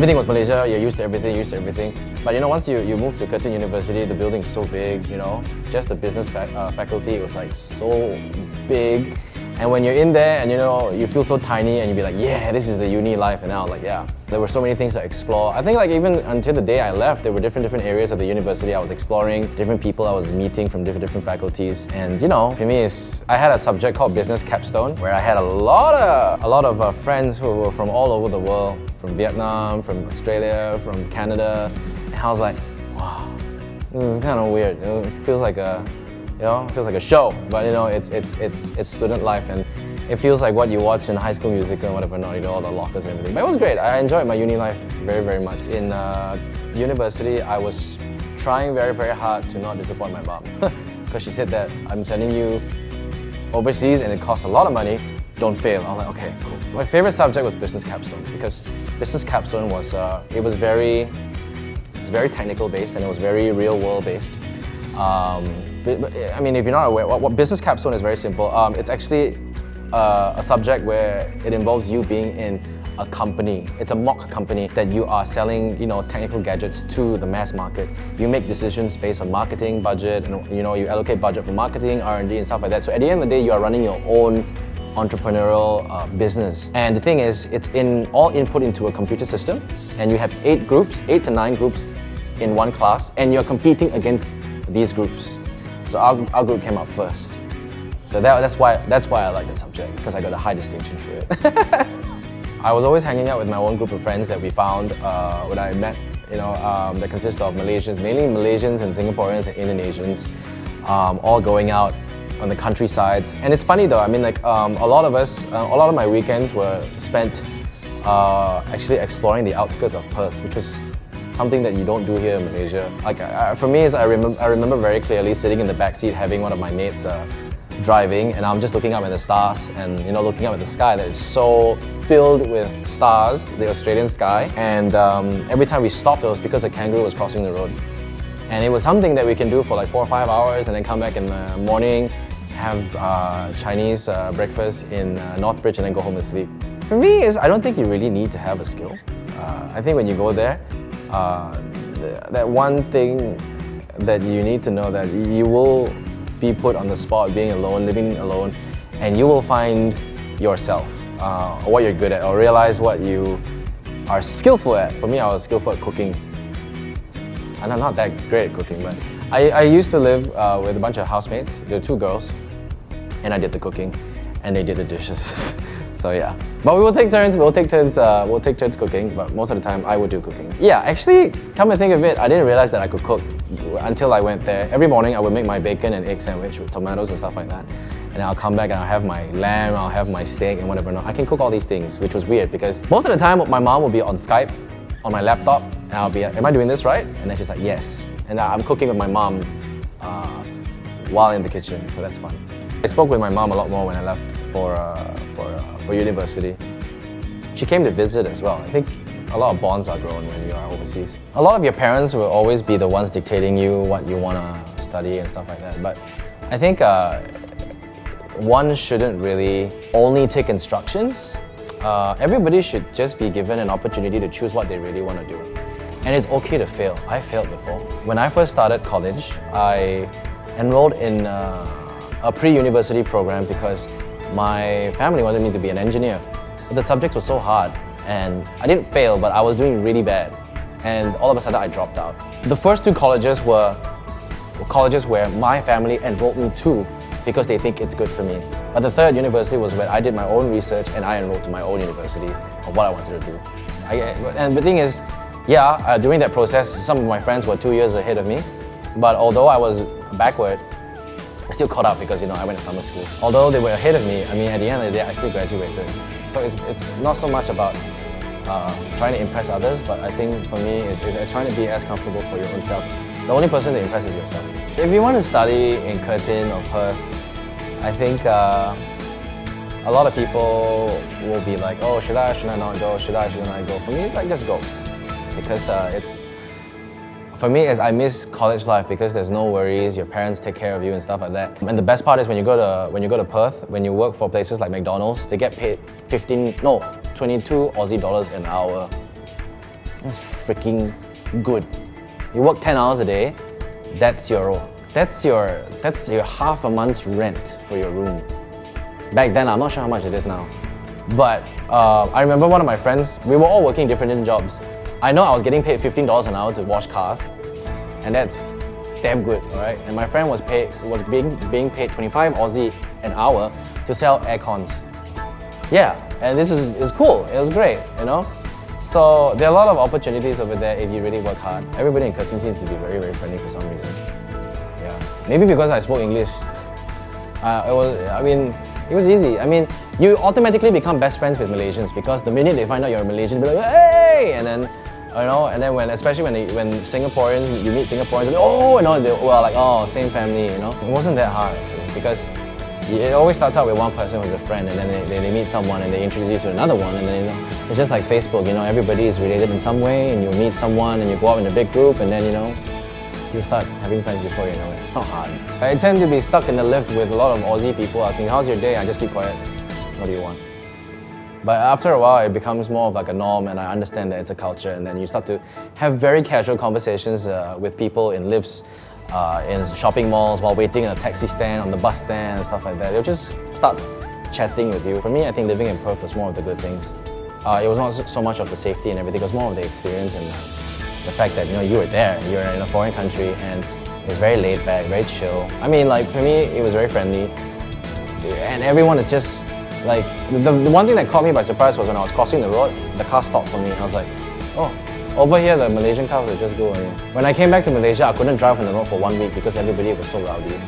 everything was Malaysia, you're used to everything. But once you move to Curtin University, the building's so big, just the business faculty was like so big. And when you're in there and you feel so tiny and you'd be like, yeah, this is the uni life. And now like, yeah, there were so many things to explore. I think like even until the day I left, there were different areas of the university I was exploring, different people I was meeting from different faculties. And for me, I had a subject called Business Capstone where I had a lot of friends who were from all over the world, from Vietnam, from Australia, from Canada. And I was like, wow, this is kind of weird. It feels like a show, but it's student life, and it feels like what you watch in High School Musical and whatever, not all the lockers and everything. But it was great. I enjoyed my uni life very much. In university, I was trying very hard to not disappoint my mom because she said that I'm sending you overseas and it costs a lot of money. Don't fail. I'm like, okay, cool. My favorite subject was Business Capstone because Business Capstone was it's very technical based and it was very real world based. I mean, if you're not aware, what Business Capstone is very simple. It's actually a subject where it involves you being in a company. It's a mock company that you are selling, technical gadgets to the mass market. You make decisions based on marketing budget, and you allocate budget for marketing, R&D, and stuff like that. So at the end of the day, you are running your own entrepreneurial business. And the thing is, it's all input into a computer system, and you have 8 to 9 groups in one class, and you're competing against these groups. So our group came out first. So that's why I like that subject, because I got a high distinction for it. I was always hanging out with my own group of friends that we found when I met, that consist of Malaysians, mainly Malaysians and Singaporeans and Indonesians, all going out on the countrysides. And it's funny though, I mean like a lot of my weekends were spent actually exploring the outskirts of Perth, which was something that you don't do here in Malaysia. Like for me, I remember very clearly sitting in the back seat having one of my mates driving, and I'm just looking up at the stars and looking up at the sky that is so filled with stars, the Australian sky. And every time we stopped, it was because a kangaroo was crossing the road. And it was something that we can do for like 4 or 5 hours and then come back in the morning, have Chinese breakfast in Northbridge and then go home and sleep. For me, I don't think you really need to have a skill. I think when you go there, that one thing that you need to know that you will be put on the spot being alone, living alone, and you will find yourself, what you're good at, or realize what you are skillful at. For me, I was skillful at cooking. And I'm not that great at cooking, but I used to live with a bunch of housemates. There were 2 girls, and I did the cooking, and they did the dishes. So yeah, but we'll take turns cooking, but most of the time I would do cooking. Yeah, actually, come to think of it, I didn't realize that I could cook until I went there. Every morning I would make my bacon and egg sandwich with tomatoes and stuff like that. And I'll come back and I'll have my lamb, I'll have my steak and whatever. I can cook all these things, which was weird because most of the time my mom will be on Skype on my laptop and I'll be like, am I doing this right? And then she's like, yes. And I'm cooking with my mom while in the kitchen, so that's fun. I spoke with my mom a lot more when I left for university. She came to visit as well. I think a lot of bonds are grown when you are overseas. A lot of your parents will always be the ones dictating you what you want to study and stuff like that. But I think one shouldn't really only take instructions. Everybody should just be given an opportunity to choose what they really want to do. And it's okay to fail. I failed before. When I first started college, I enrolled in a pre-university program because my family wanted me to be an engineer. But the subject was so hard and I didn't fail, but I was doing really bad. And all of a sudden I dropped out. The first 2 colleges were colleges where my family enrolled me to because they think it's good for me. But the 3rd university was where I did my own research and I enrolled to my own university of what I wanted to do. And the thing is, yeah, during that process, some of my friends were 2 years ahead of me. But although I was backward, I still caught up because I went to summer school. Although they were ahead of me, I mean, at the end of the day, I still graduated. So it's not so much about trying to impress others, but I think for me, it's trying to be as comfortable for your own self. The only person to impress is yourself. If you want to study in Curtin or Perth, I think a lot of people will be like, oh, should I not go? Should I not go? For me, it's like, just go. Because for me, I miss college life because there's no worries, your parents take care of you and stuff like that. And the best part is when you go to Perth, when you work for places like McDonald's, they get paid 22 Aussie dollars an hour. That's freaking good. You work 10 hours a day, that's your half a month's rent for your room. Back then, I'm not sure how much it is now. But I remember one of my friends, we were all working different jobs. I know I was getting paid $15 an hour to wash cars, and that's damn good, alright? And my friend was being paid 25 Aussie an hour to sell air cons. Yeah, and this is cool. It was great, you know? So there are a lot of opportunities over there if you really work hard. Everybody in Curtin seems to be very, very friendly for some reason. Yeah, maybe because I spoke English. It was easy. I mean, you automatically become best friends with Malaysians because the minute they find out you're a Malaysian, they're like, hey! And then, especially when Singaporeans, you meet Singaporeans, and they were like, oh, same family, you know? It wasn't that hard actually because it always starts out with one person who's a friend, and then they meet someone and they introduce you to another one, and then it's just like Facebook, everybody is related in some way, and you meet someone and you go out in a big group, and then you start having friends before you know it. It's not hard. I tend to be stuck in the lift with a lot of Aussie people asking, how's your day? I just keep quiet. What do you want? But after a while, it becomes more of like a norm, and I understand that it's a culture, and then you start to have very casual conversations with people in lifts, in shopping malls, while waiting in a taxi stand, on the bus stand, and stuff like that. They'll just start chatting with you. For me, I think living in Perth was more of the good things. It was not so much of the safety and everything, it was more of the experience and the fact that you were there, you're in a foreign country, and it's very laid back, very chill. I mean, like for me, it was very friendly, and everyone is just like, the one thing that caught me by surprise was when I was crossing the road, the car stopped for me. I was like, oh, over here the Malaysian cars will just go. When I came back to Malaysia, I couldn't drive on the road for 1 week because everybody was so rowdy.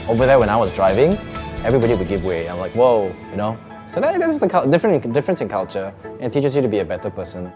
Over there, when I was driving, everybody would give way. I'm like, whoa, So that's the difference in culture, and it teaches you to be a better person.